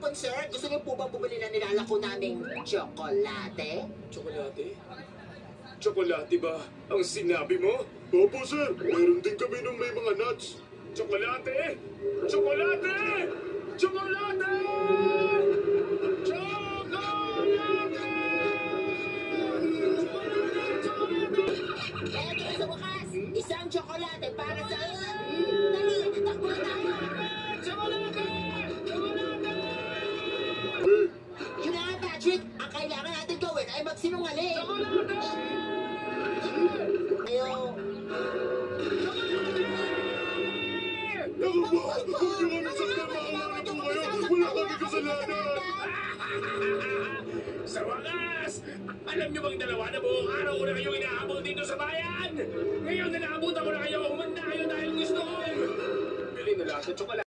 concert? Gusto niyo po ba bumili na nilalako naming tsokolate? Tsokolate? Tsokolate ba ang sinabi mo? Opo, sir. Meron din kami nung may mga nuts. Tsokolate! Tsokolate! Tsokolate! Tsokolate! Eto sa wakas, isang tsokolate para sa... Dali, takbo na tayo! Tsokolate! Tsokolate! Yun na nga, Patrick, ang kailangan natin gawin ay magsinungaling. Ayo. Naku po! Huwag niyo kami saktan, maawa na po kayo! Wala kami kasalanan! Sa wakas! Alam niyo bang dalawa na buong araw ko na kayong inahabol dito sa bayan? Ngayon na naabutan ko na kayo, umanda kayo dahil gusto ko! Bili na lahat ng tsokolate.